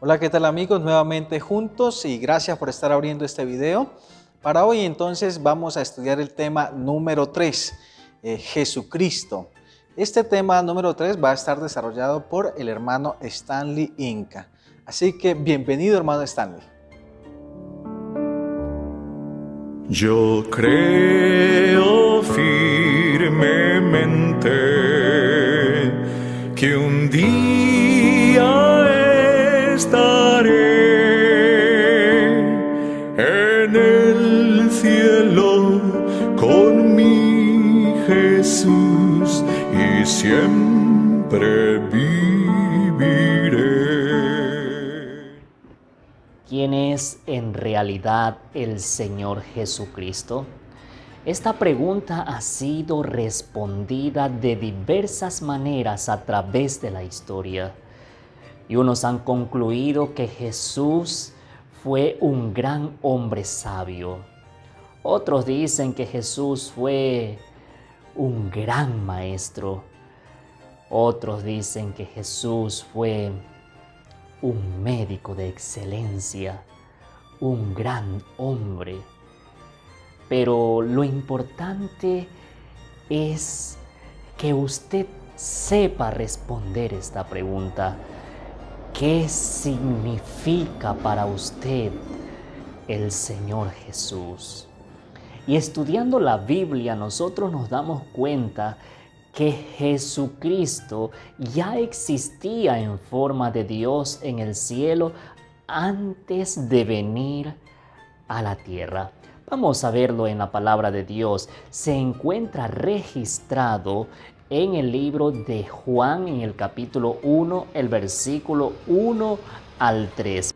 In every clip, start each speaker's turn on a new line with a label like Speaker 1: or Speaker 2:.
Speaker 1: Hola, ¿qué tal amigos? Nuevamente juntos y gracias por estar abriendo este video. Para hoy entonces vamos a estudiar el tema número 3, Jesucristo. Este tema número 3 va a estar desarrollado por el hermano Stanley Inca. Así que bienvenido, hermano Stanley.
Speaker 2: Yo creo firmemente que un día estaré en el cielo con mi Jesús y siempre viviré.
Speaker 3: ¿Quién es en realidad el Señor Jesucristo? Esta pregunta ha sido respondida de diversas maneras a través de la historia. Y unos han concluido que Jesús fue un gran hombre sabio. Otros dicen que Jesús fue un gran maestro. Otros dicen que Jesús fue un médico de excelencia, un gran hombre. Pero lo importante es que usted sepa responder esta pregunta. ¿Qué significa para usted el Señor Jesús? Y estudiando la Biblia, nosotros nos damos cuenta que Jesucristo ya existía en forma de Dios en el cielo antes de venir a la tierra. Vamos a verlo en la palabra de Dios. Se encuentra registrado en el libro de Juan, en el capítulo 1, el versículo 1 al 3.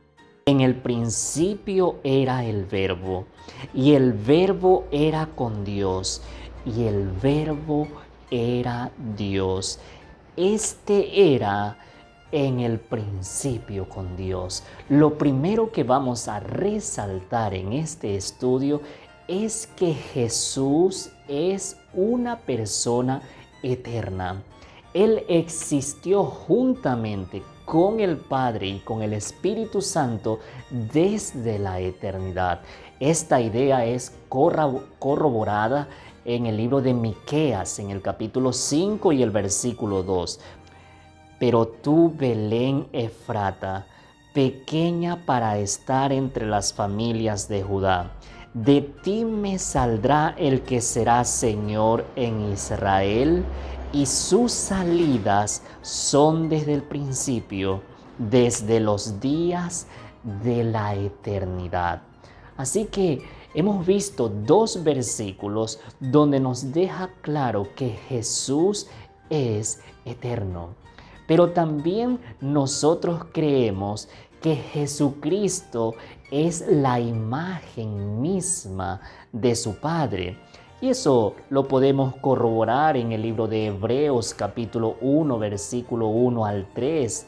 Speaker 3: En el principio era el Verbo, y el Verbo era con Dios, y el Verbo era Dios. Este era en el principio con Dios. Lo primero que vamos a resaltar en este estudio es que Jesús es una persona eterna. Él existió juntamente con el Padre y con el Espíritu Santo desde la eternidad. Esta idea es corroborada en el libro de Miqueas, en el capítulo 5 y el versículo 2. Pero tú, Belén Efrata, pequeña para estar entre las familias de Judá, de ti me saldrá el que será Señor en Israel, y sus salidas son desde el principio, desde los días de la eternidad. Así que hemos visto dos versículos donde nos deja claro que Jesús es eterno. Pero también nosotros creemos que Jesucristo es la imagen misma de su Padre. Y eso lo podemos corroborar en el libro de Hebreos capítulo 1, versículo 1 al 3,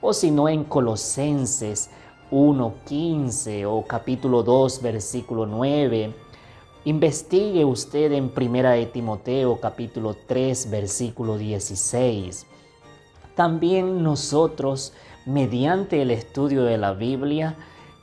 Speaker 3: o si no en Colosenses 1:15 o capítulo 2, versículo 9. Investigue usted en Primera de Timoteo capítulo 3, versículo 16. También nosotros, mediante el estudio de la Biblia,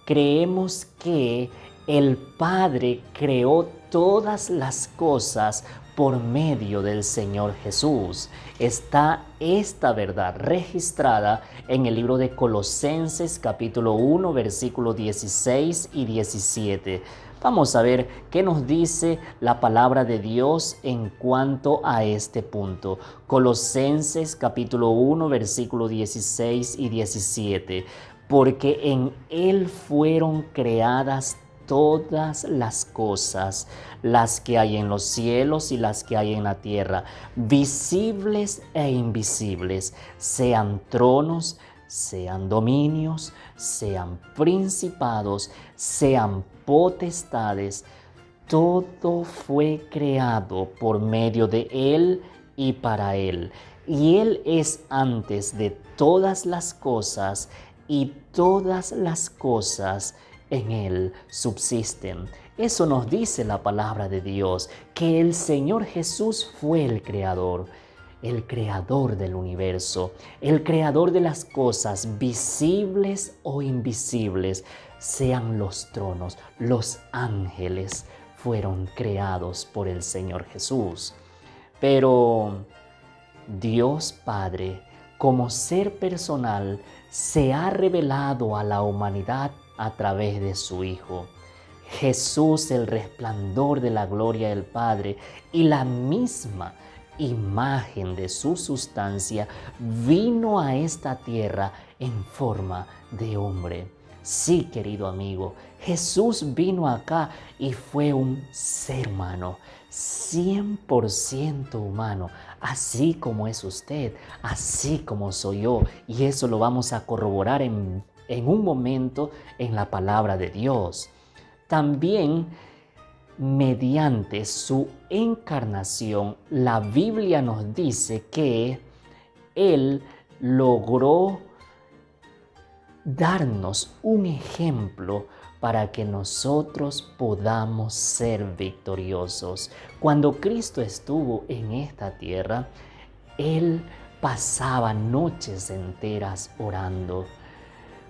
Speaker 3: creemos que el Padre creó todas las cosas por medio del Señor Jesús. Está esta verdad registrada en el libro de Colosenses capítulo 1, versículos 16 y 17. Vamos a ver qué nos dice la palabra de Dios en cuanto a este punto. Colosenses capítulo 1, versículos 16 y 17. Porque en Él fueron creadas todas las cosas, las que hay en los cielos y las que hay en la tierra, visibles e invisibles, sean tronos, sean dominios, sean principados, sean potestades. Todo fue creado por medio de Él y para Él. Y Él es antes de todas las cosas, y todas las cosas en Él subsisten. Eso nos dice la palabra de Dios, que el Señor Jesús fue el Creador. el creador del universo, el creador de las cosas visibles o invisibles, sean los tronos, los ángeles, fueron creados por el Señor Jesús. Pero Dios Padre, como ser personal, se ha revelado a la humanidad a través de su Hijo. Jesús, el resplandor de la gloria del Padre y la misma imagen de su sustancia, vino a esta tierra en forma de hombre. Sí, querido amigo, Jesús vino acá y fue un ser humano, 100% humano, así como es usted, así como soy yo. Y eso lo vamos a corroborar en un momento en la palabra de Dios. También, mediante su encarnación, la Biblia nos dice que Él logró darnos un ejemplo para que nosotros podamos ser victoriosos. Cuando Cristo estuvo en esta tierra, Él pasaba noches enteras orando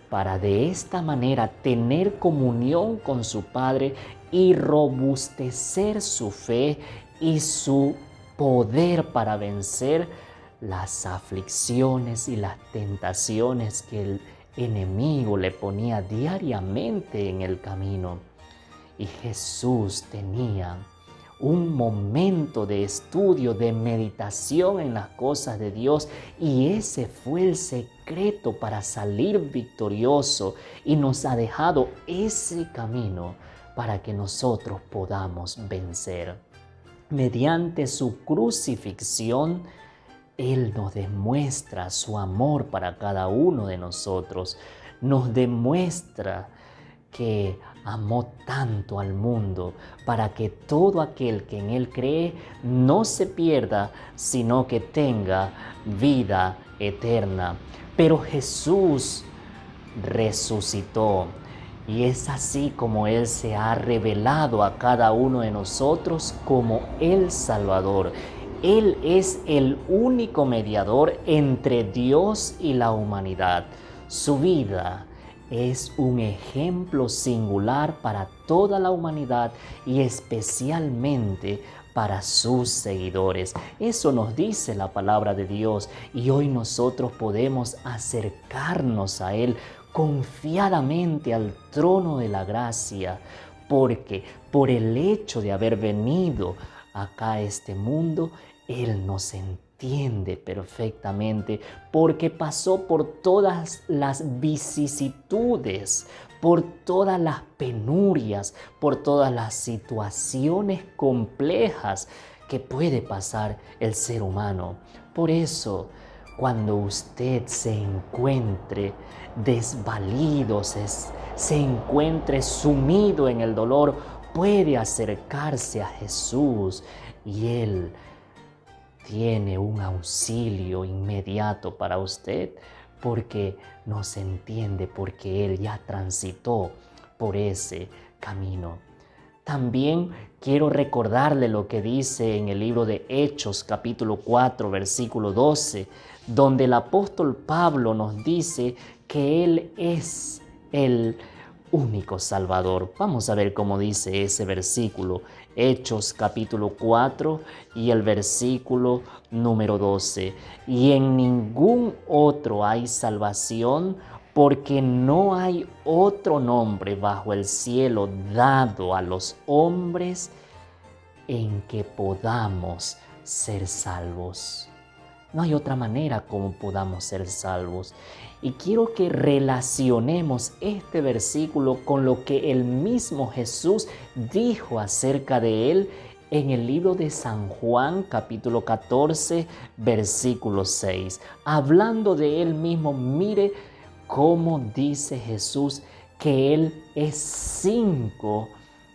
Speaker 3: para de esta manera tener comunión con su Padre y robustecer su fe y su poder para vencer las aflicciones y las tentaciones que el enemigo le ponía diariamente en el camino. Y Jesús tenía un momento de estudio, de meditación en las cosas de Dios, y ese fue el secreto para salir victorioso, y nos ha dejado ese camino para que nosotros podamos vencer. Mediante su crucifixión, Él nos demuestra su amor para cada uno de nosotros, nos demuestra que amó tanto al mundo para que todo aquel que en Él cree no se pierda, sino que tenga vida eterna. Pero Jesús resucitó, y es así como Él se ha revelado a cada uno de nosotros como el Salvador. Él es el único mediador entre Dios y la humanidad. Su vida es un ejemplo singular para toda la humanidad y especialmente para sus seguidores. Eso nos dice la palabra de Dios, y hoy nosotros podemos acercarnos a Él confiadamente al trono de la gracia, porque por el hecho de haber venido acá a este mundo, Él nos entiende perfectamente, porque pasó por todas las vicisitudes, por todas las penurias, por todas las situaciones complejas que puede pasar el ser humano. Por eso, cuando usted se encuentre desvalido, se encuentre sumido en el dolor, puede acercarse a Jesús, y Él tiene un auxilio inmediato para usted, porque nos entiende, porque Él ya transitó por ese camino. También quiero recordarle lo que dice en el libro de Hechos, capítulo 4, versículo 12, donde el apóstol Pablo nos dice que Él es el único Salvador. Vamos a ver cómo dice ese versículo. Hechos capítulo 4 y el versículo número 12. Y en ningún otro hay salvación, porque no hay otro nombre bajo el cielo dado a los hombres en que podamos ser salvos. No hay otra manera como podamos ser salvos. Y quiero que relacionemos este versículo con lo que el mismo Jesús dijo acerca de Él en el libro de San Juan, capítulo 14, versículo 6. Hablando de Él mismo, mire cómo dice Jesús que Él es 5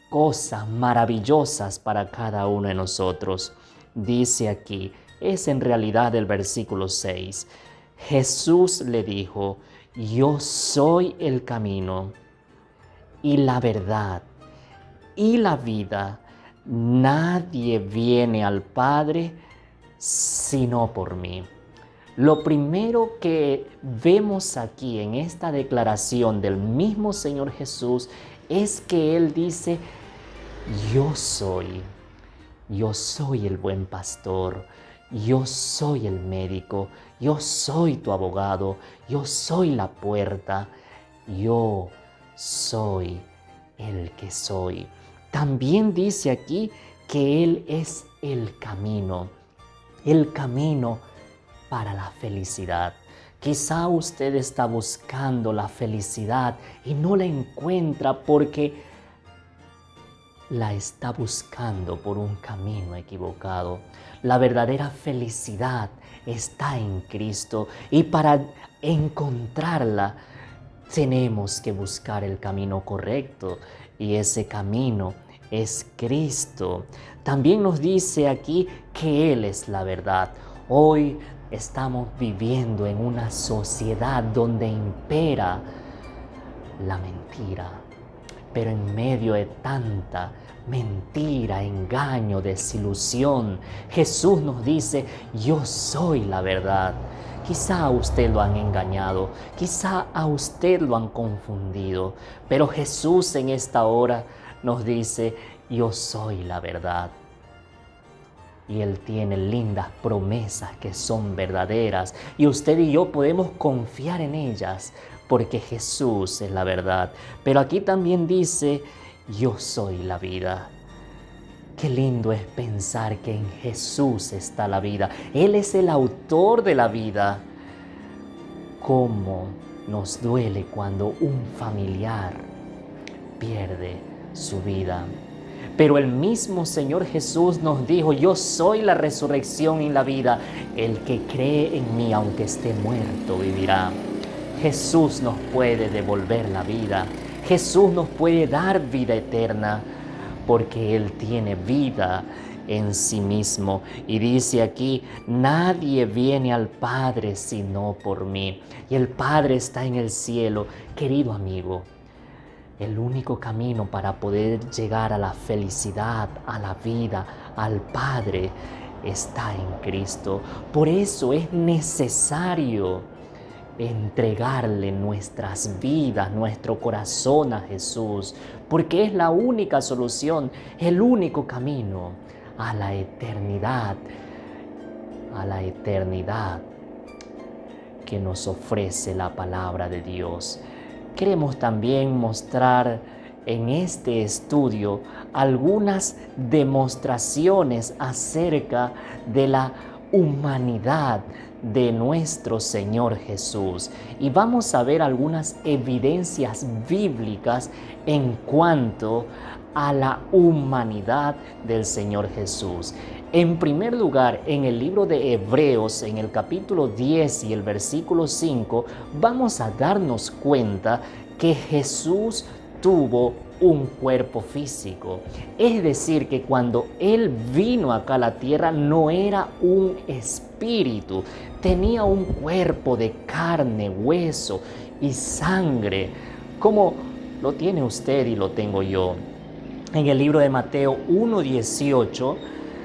Speaker 3: cosas maravillosas para cada uno de nosotros. Dice aquí, es en realidad el versículo 6. Jesús le dijo: yo soy el camino y la verdad y la vida. Nadie viene al Padre sino por mí. Lo primero que vemos aquí en esta declaración del mismo Señor Jesús es que Él dice, yo soy el buen pastor, yo soy el médico, yo soy tu abogado, yo soy la puerta, yo soy el que soy. También dice aquí que Él es el camino para la felicidad. Quizá usted está buscando la felicidad y no la encuentra porque la está buscando por un camino equivocado. La verdadera felicidad está en Cristo y para encontrarla tenemos que buscar el camino correcto y ese camino es Cristo. También nos dice aquí que Él es la verdad. Hoy estamos viviendo en una sociedad donde impera la mentira. Pero en medio de tanta mentira, engaño, desilusión, Jesús nos dice, yo soy la verdad. Quizá a usted lo han engañado, quizá a usted lo han confundido, pero Jesús en esta hora nos dice, yo soy la verdad. Y Él tiene lindas promesas que son verdaderas y usted y yo podemos confiar en ellas porque Jesús es la verdad. Pero aquí también dice, yo soy la vida. Qué lindo es pensar que en Jesús está la vida. Él es el autor de la vida. Cómo nos duele cuando un familiar pierde su vida. Pero el mismo Señor Jesús nos dijo, yo soy la resurrección y la vida. El que cree en mí, aunque esté muerto, vivirá. Jesús nos puede devolver la vida. Jesús nos puede dar vida eterna porque Él tiene vida en sí mismo. Y dice aquí, nadie viene al Padre sino por mí. Y el Padre está en el cielo. Querido amigo, el único camino para poder llegar a la felicidad, a la vida, al Padre, está en Cristo. Por eso es necesario entregarle nuestras vidas, nuestro corazón a Jesús, porque es la única solución, el único camino a la eternidad que nos ofrece la palabra de Dios. Queremos también mostrar en este estudio algunas demostraciones acerca de la humanidad de nuestro Señor Jesús. Y vamos a ver algunas evidencias bíblicas en cuanto a la humanidad del Señor Jesús. En primer lugar, en el libro de Hebreos, en el capítulo 10 y el versículo 5, vamos a darnos cuenta que Jesús tuvo un cuerpo físico. Es decir, que cuando Él vino acá a la tierra no era un espíritu, tenía un cuerpo de carne, hueso y sangre, como lo tiene usted y lo tengo yo. En el libro de Mateo 1:18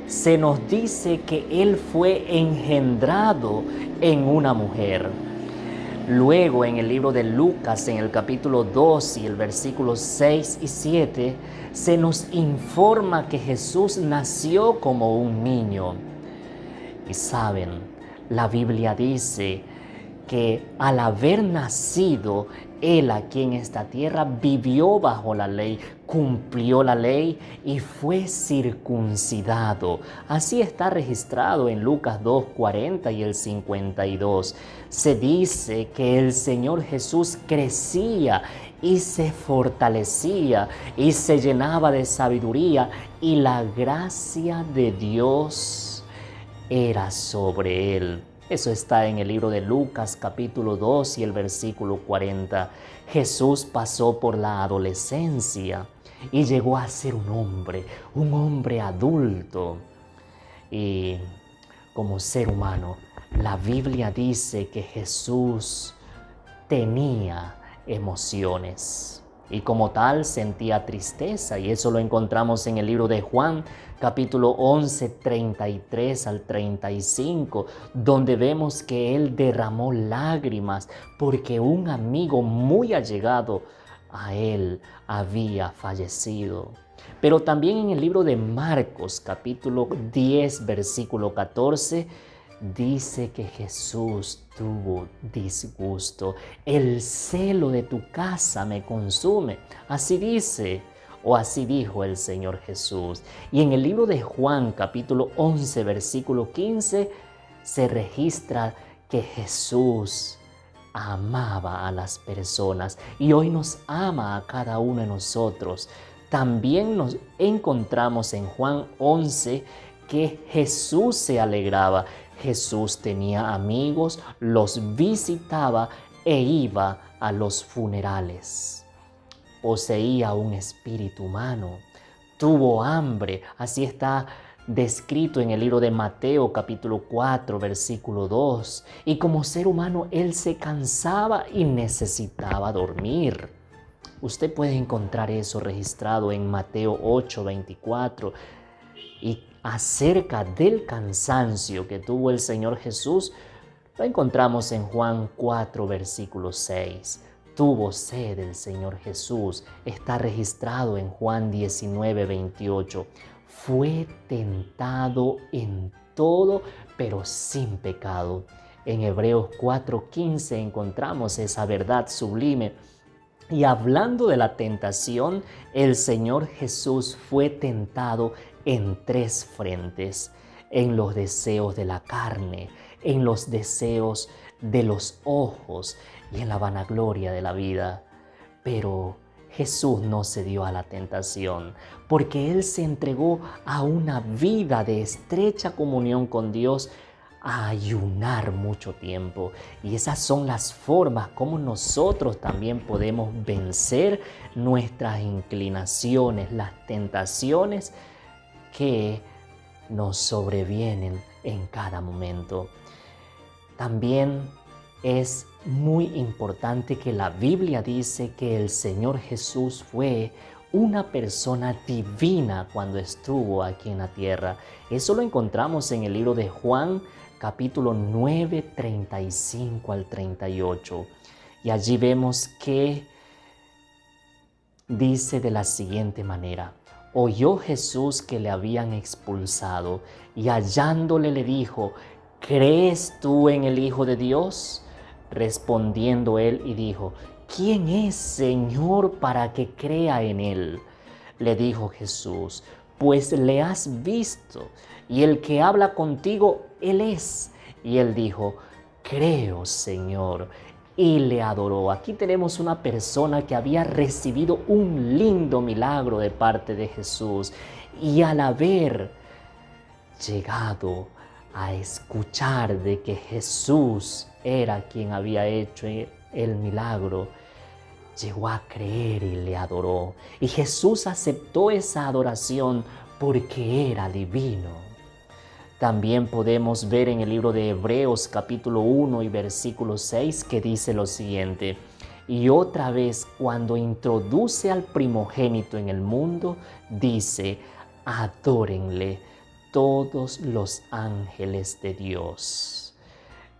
Speaker 3: se nos dice que Él fue engendrado en una mujer. Luego en el libro de Lucas, en el capítulo 2 y el versículo 6 y 7, se nos informa que Jesús nació como un niño. Y saben, la Biblia dice que al haber nacido Él aquí en esta tierra, vivió bajo la ley, cumplió la ley y fue circuncidado. Así está registrado en Lucas 2:40 y el 52. Se dice que el Señor Jesús crecía y se fortalecía y se llenaba de sabiduría y la gracia de Dios era sobre Él. Eso está en el libro de Lucas capítulo 2 y el versículo 40. Jesús pasó por la adolescencia y llegó a ser un hombre adulto. Y como ser humano, la Biblia dice que Jesús tenía emociones. y como tal sentía tristeza, y eso lo encontramos en el libro de Juan, capítulo 11, 33 al 35, donde vemos que él derramó lágrimas porque un amigo muy allegado a él había fallecido. Pero también en el libro de Marcos, capítulo 10, versículo 14, dice que Jesús tuvo disgusto. El celo de tu casa me consume. Así dice, o así dijo el Señor Jesús. Y en el libro de Juan, capítulo 11, versículo 15, se registra que Jesús amaba a las personas y hoy nos ama a cada uno de nosotros. También nos encontramos en Juan 11 que Jesús se alegraba. Jesús tenía amigos, los visitaba e iba a los funerales. Poseía un espíritu humano, tuvo hambre, así está descrito en el libro de Mateo capítulo 4 versículo 2. Y como ser humano él se cansaba y necesitaba dormir. Usted puede encontrar eso registrado en Mateo 8, 24. Y acerca del cansancio que tuvo el Señor Jesús, lo encontramos en Juan 4, versículo 6. Tuvo sed el Señor Jesús, está registrado en Juan 19, 28. Fue tentado en todo, pero sin pecado. En Hebreos 4:15 encontramos esa verdad sublime. Y hablando de la tentación, el Señor Jesús fue tentado en 3 frentes: en los deseos de la carne, en los deseos de los ojos y en la vanagloria de la vida. Pero Jesús no cedió a la tentación, porque Él se entregó a una vida de estrecha comunión con Dios, a ayunar mucho tiempo. Y esas son las formas como nosotros también podemos vencer nuestras inclinaciones, las tentaciones que nos sobrevienen en cada momento. También es muy importante que la Biblia dice que el Señor Jesús fue una persona divina cuando estuvo aquí en la tierra. Eso lo encontramos en el libro de Juan, capítulo 9, 35 al 38. Y allí vemos que dice de la siguiente manera: oyó Jesús que le habían expulsado y hallándole le dijo: ¿crees tú en el Hijo de Dios? Respondiendo él y dijo: ¿quién es, Señor, para que crea en él? Le dijo Jesús: pues le has visto, y el que habla contigo, él es. Y él dijo: creo, Señor, y le adoró. Aquí tenemos una persona que había recibido un lindo milagro de parte de Jesús, y al haber llegado a escuchar de que Jesús era quien había hecho el milagro, llegó a creer y le adoró. Y Jesús aceptó esa adoración porque era divino. También podemos ver en el libro de Hebreos capítulo 1 y versículo 6 que dice lo siguiente: y otra vez cuando introduce al primogénito en el mundo, dice: adórenle todos los ángeles de Dios.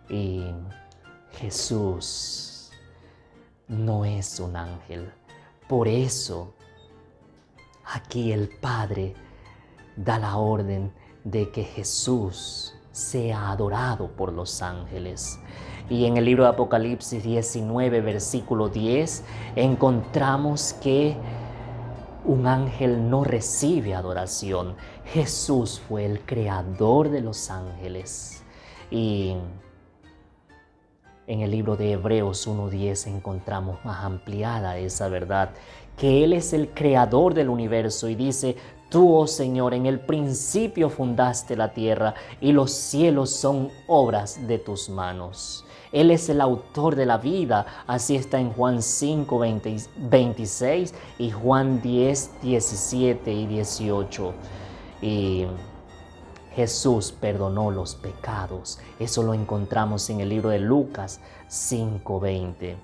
Speaker 3: Y Jesús no es un ángel. Por eso aquí el Padre da la orden de que Jesús sea adorado por los ángeles. Y en el libro de Apocalipsis 19, versículo 10, encontramos que un ángel no recibe adoración. Jesús fue el creador de los ángeles. Y en el libro de Hebreos 1:10 encontramos más ampliada esa verdad, que Él es el creador del universo y dice: tú, oh Señor, en el principio fundaste la tierra y los cielos son obras de tus manos. Él es el autor de la vida, así está en Juan 5, 26 y Juan 10, 17 y 18. Y Jesús perdonó los pecados. Eso lo encontramos en el libro de Lucas 5:20.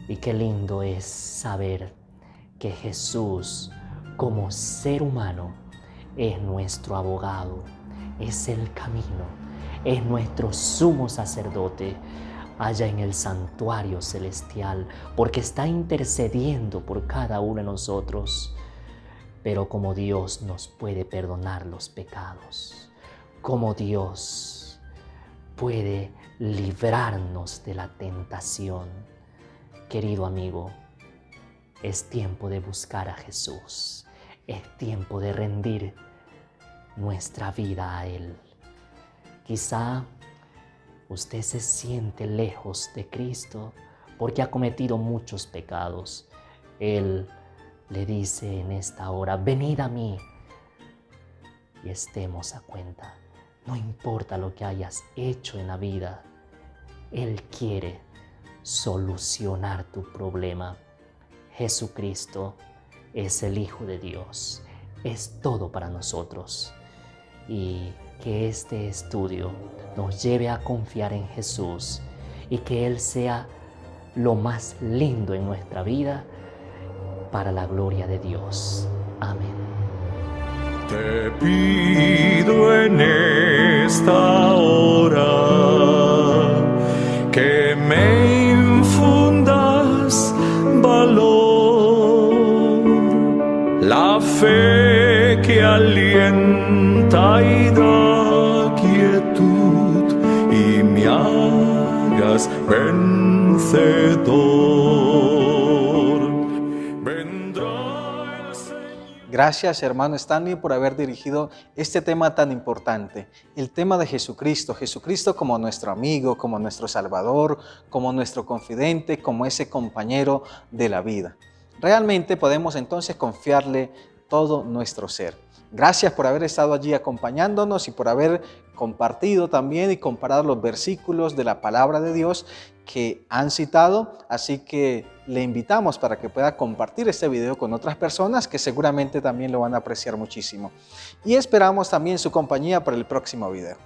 Speaker 3: Y qué lindo es saber que Jesús, como ser humano, es nuestro abogado, es el camino, es nuestro sumo sacerdote allá en el santuario celestial, porque está intercediendo por cada uno de nosotros. Pero como Dios nos puede perdonar los pecados, como Dios puede librarnos de la tentación. Querido amigo, es tiempo de buscar a Jesús, es tiempo de rendir nuestra vida a Él. Quizá usted se siente lejos de Cristo porque ha cometido muchos pecados. Él le dice en esta hora: venid a mí y estemos a cuenta. No importa lo que hayas hecho en la vida, Él quiere solucionar tu problema. Jesucristo es el Hijo de Dios, es todo para nosotros. Y que este estudio nos lleve a confiar en Jesús y que Él sea lo más lindo en nuestra vida para la gloria de Dios. Amén.
Speaker 2: Te pido en esta hora que me infundas valor, la fe que alienta y da quietud y me hagas vencedor. Vendrá el Señor.
Speaker 1: Gracias, hermano Stanley, por haber dirigido este tema tan importante, el tema de Jesucristo. Jesucristo como nuestro amigo, como nuestro Salvador, como nuestro confidente, como ese compañero de la vida. Realmente podemos entonces confiarle todo nuestro ser. Gracias por haber estado allí acompañándonos y por haber compartido también y comparado los versículos de la palabra de Dios que han citado. Así que le invitamos para que pueda compartir este video con otras personas que seguramente también lo van a apreciar muchísimo. Y esperamos también su compañía para el próximo video.